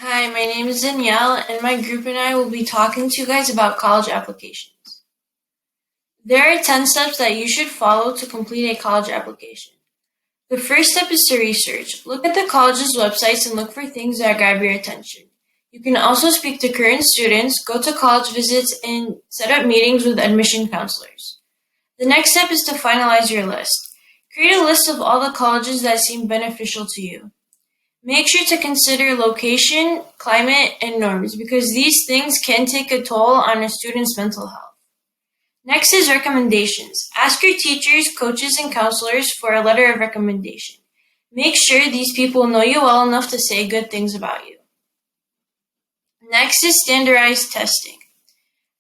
Hi, my name is Danielle, and my group and I will be talking to you guys about college applications. There are 10 steps that you should follow to complete a college application. The first step is to research. Look at the college's websites and look for things that grab your attention. You can also speak to current students, go to college visits, and set up meetings with admission counselors. The next step is to finalize your list. Create a list of all the colleges that seem beneficial to you. Make sure to consider location, climate, and norms because these things can take a toll on a student's mental health. Next is recommendations. Ask your teachers, coaches, and counselors for a letter of recommendation. Make sure these people know you well enough to say good things about you. Next is standardized testing.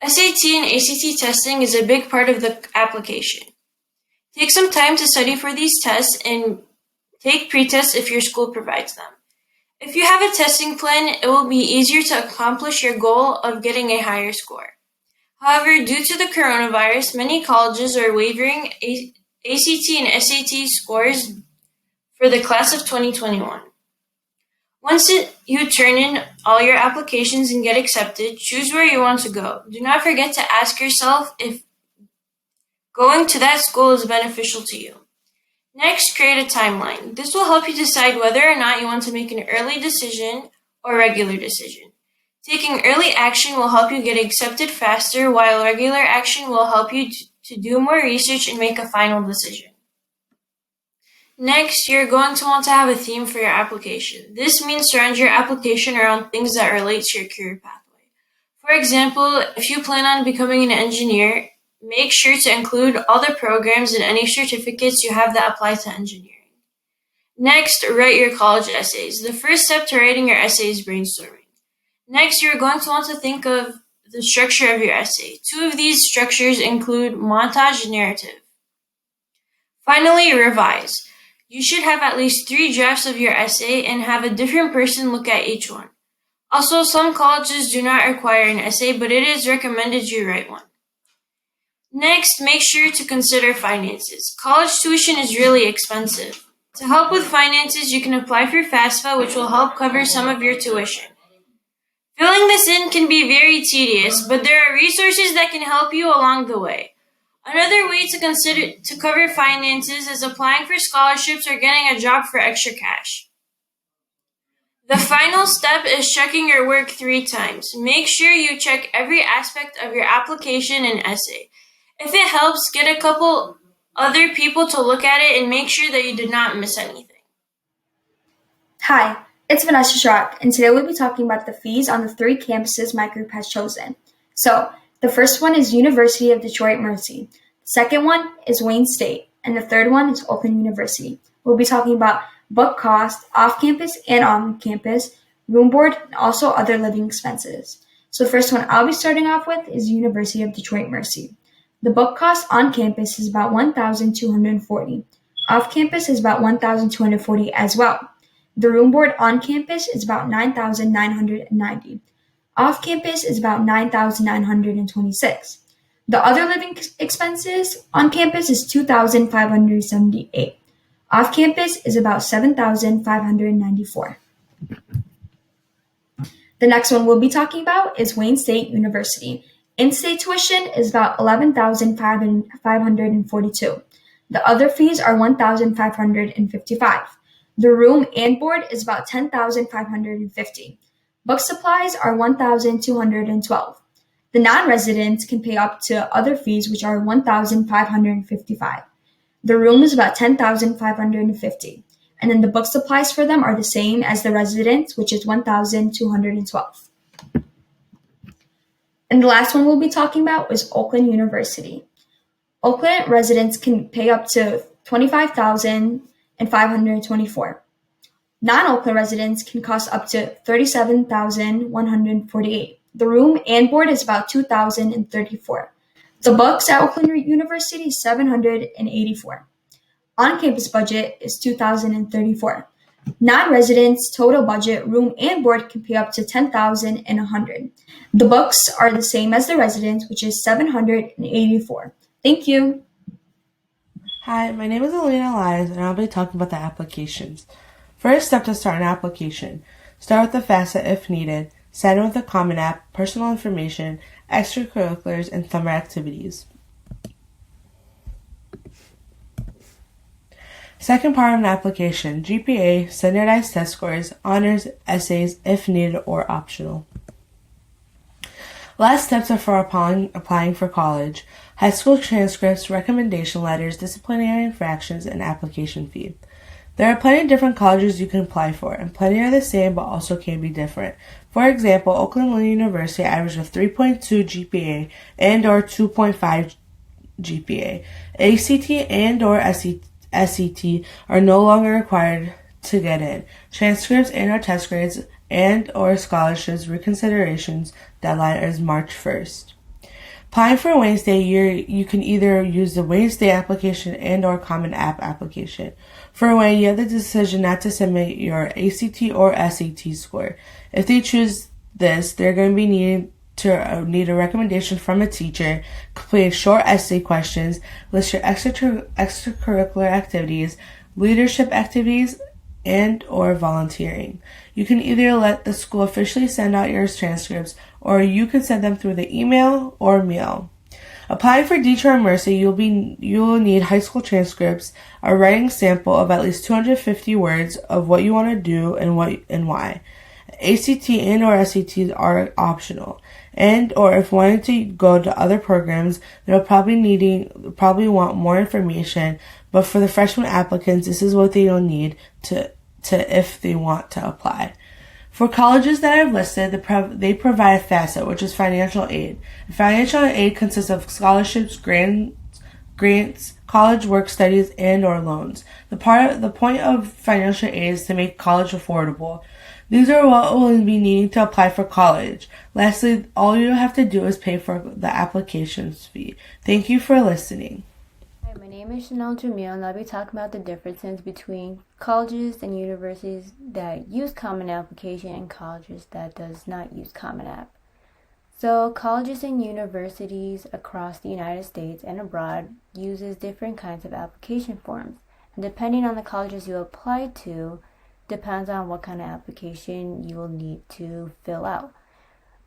SAT and ACT testing is a big part of the application. Take some time to study for these tests and take pre-tests if your school provides them. If you have a testing plan, it will be easier to accomplish your goal of getting a higher score. However, due to the coronavirus, many colleges are waiving ACT and SAT scores for the class of 2021. Once you turn in all your applications and get accepted, choose where you want to go. Do not forget to ask yourself if going to that school is beneficial to you. Next, create a timeline. This will help you decide whether or not you want to make an early decision or regular decision. Taking early action will help you get accepted faster, while regular action will help you to do more research and make a final decision. Next, you're going to want to have a theme for your application. This means surround your application around things that relate to your career pathway. For example, if you plan on becoming an engineer, make sure to include all the programs and any certificates you have that apply to engineering. Next, write your college essays. The first step to writing your essay is brainstorming. Next, you're going to want to think of the structure of your essay. Two of these structures include montage and narrative. Finally, revise. You should have at least 3 drafts of your essay and have a different person look at each one. Also, some colleges do not require an essay, but it is recommended you write one. Next, make sure to consider finances. College tuition is really expensive. To help with finances, you can apply for FAFSA, which will help cover some of your tuition. Filling this in can be very tedious, but there are resources that can help you along the way. Another way to cover finances is applying for scholarships or getting a job for extra cash. The final step is checking your work 3 times. Make sure you check every aspect of your application and essay. If it helps, get a couple other people to look at it and make sure that you did not miss anything. Hi, it's Vanessa Schrock, and today we'll be talking about the fees on the 3 campuses my group has chosen. So, the first one is University of Detroit Mercy, the second one is Wayne State, and the third one is Oakland University. We'll be talking about book cost, off-campus and on-campus, room board, and also other living expenses. So the first one I'll be starting off with is University of Detroit Mercy. The book cost on campus is about $1,240. Off campus is about $1,240 as well. The room board on campus is about $9,990. Off campus is about $9,926. The other living expenses on campus is $2,578. Off campus is about $7,594. The next one we'll be talking about is Wayne State University. In-state tuition is about $11,542. The other fees are $1,555. The room and board is about $10,550. Book supplies are $1,212. The non-residents can pay up to other fees, which are $1,555. The room is about $10,550. And then the book supplies for them are the same as the residents, which is $1,212. And the last one we'll be talking about is Oakland University. Oakland residents can pay up to $25,524. Non-Oakland residents can cost up to $37,148. The room and board is about $2,034. The books at Oakland University is $784. On-campus budget is $2,034. Non-residents' total budget, room and board can pay up to $10,100. The books are the same as the residents, which is $784. Thank you. Hi, my name is Elena Elias, and I'll be talking about the applications. First step to start an application. Start with the FAFSA if needed. Sign in with the Common App, personal information, extracurriculars, and summer activities. Second part of an application, GPA, standardized test scores, honors, essays, if needed or optional. Last steps are for applying for college, high school transcripts, recommendation letters, disciplinary infractions, and application fee. There are plenty of different colleges you can apply for, and plenty are the same but also can be different. For example, Oakland University averaged a 3.2 GPA and or 2.5 GPA. ACT and or SET are no longer required to get in. Transcripts and or test grades and or scholarships reconsiderations deadline is March 1st. Applying for Wayne State, you can either use the Wayne State application and or Common App application. For Wayne, you have the decision not to submit your ACT or SAT score. If they choose this, they're going to be need a recommendation from a teacher, complete short essay questions, list your extracurricular activities, leadership activities, and or volunteering. You can either let the school officially send out your transcripts or you can send them through the email or mail. Applying for Detroit Mercy, you will need high school transcripts, a writing sample of at least 250 words of what you want to do and why. ACT and or SATs are optional. And or if wanting to go to other programs, they'll probably want more information. But for the freshman applicants, this is what they'll need to if they want to apply. For colleges that I've listed, they provide FAFSA, which is financial aid. Financial aid consists of scholarships, grants, college work studies, and or loans. The point of financial aid is to make college affordable. These are what will be needing to apply for college. Lastly, all you have to do is pay for the applications fee. Thank you for listening. Hi, my name is Chanel Jamil, and I'll be talking about the differences between colleges and universities that use Common Application and colleges that does not use Common App. So, colleges and universities across the United States and abroad uses different kinds of application forms. And depending on the colleges you apply to, depends on what kind of application you will need to fill out.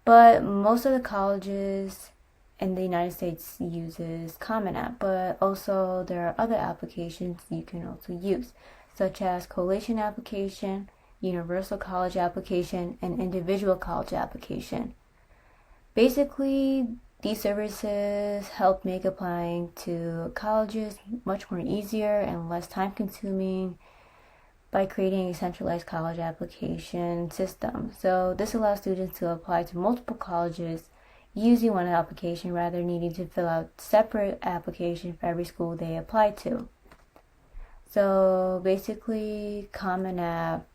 But most of the colleges in the United States uses Common App, but also there are other applications you can also use, such as collation application, universal college application, and individual college application. Basically, these services help make applying to colleges much more easier and less time consuming by creating a centralized college application system. So this allows students to apply to multiple colleges using one application rather than needing to fill out separate application for every school they apply to. So basically, Common App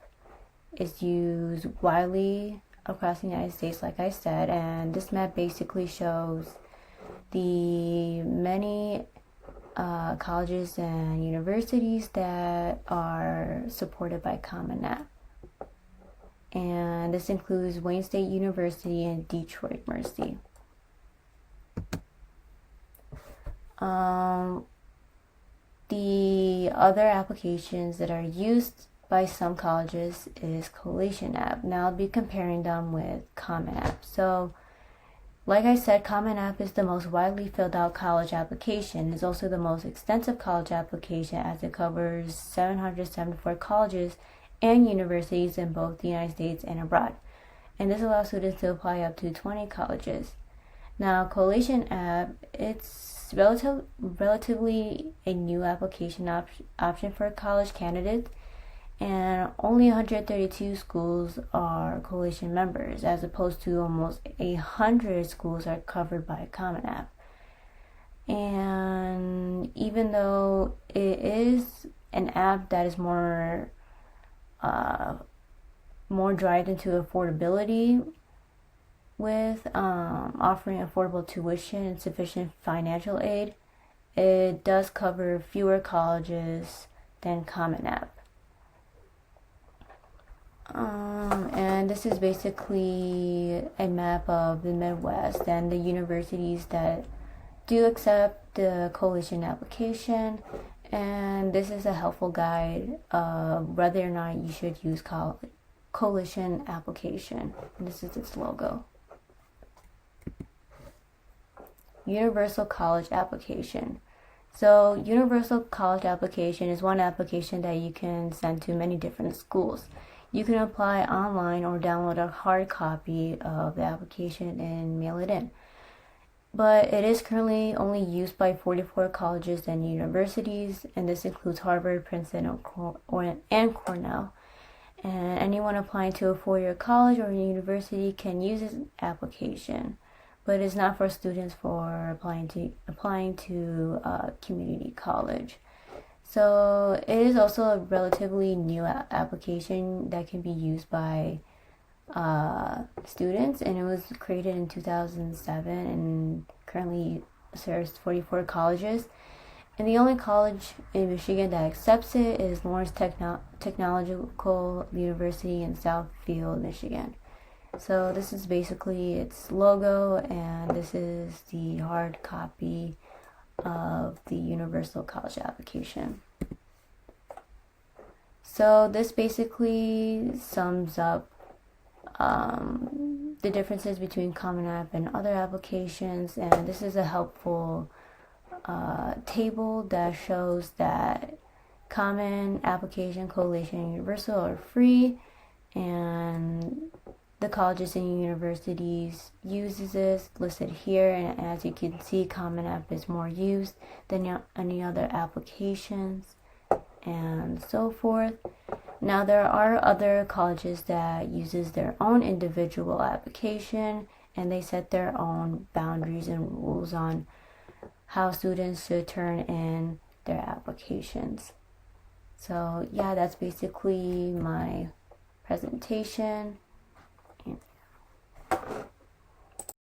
is used widely across the United States, like I said, and this map basically shows the many colleges and universities that are supported by Common App. And this includes Wayne State University and Detroit Mercy. The other applications that are used by some colleges is Collation App. Now I'll be comparing them with Common App. So, like I said, Common App is the most widely filled out college application. It's also the most extensive college application as it covers 774 colleges and universities in both the United States and abroad. And this allows students to apply up to 20 colleges. Now, Collation App, it's relatively a new application option for college candidates, and only 132 schools are Collation members, as opposed to almost 100 schools are covered by Common App. And even though it is an app that is more driven into affordability, with offering affordable tuition and sufficient financial aid, it does cover fewer colleges than Common App. And this is basically a map of the Midwest and the universities that do accept the Collation application. And this is a helpful guide of whether or not you should use coalition application. And this is its logo. Universal College Application. So, Universal College Application is one application that you can send to many different schools. You can apply online or download a hard copy of the application and mail it in. But it is currently only used by 44 colleges and universities, and this includes Harvard, Princeton, and Cornell. And anyone applying to a four-year college or university can use this application, but it's not for students for applying to community college. So it is also a relatively new application that can be used by students, and it was created in 2007 and currently serves 44 colleges. And the only college in Michigan that accepts it is Lawrence Technological University in Southfield, Michigan. So this is basically its logo, and this is the hard copy of the Universal College Application. So this basically sums up the differences between Common App and other applications, and this is a helpful table that shows that Common, Application, Coalition, and Universal are free, and the colleges and universities uses this listed here, and as you can see, Common App is more used than any other applications and so forth. Now there are other colleges that uses their own individual application, and they set their own boundaries and rules on how students should turn in their applications. So yeah, that's basically my presentation.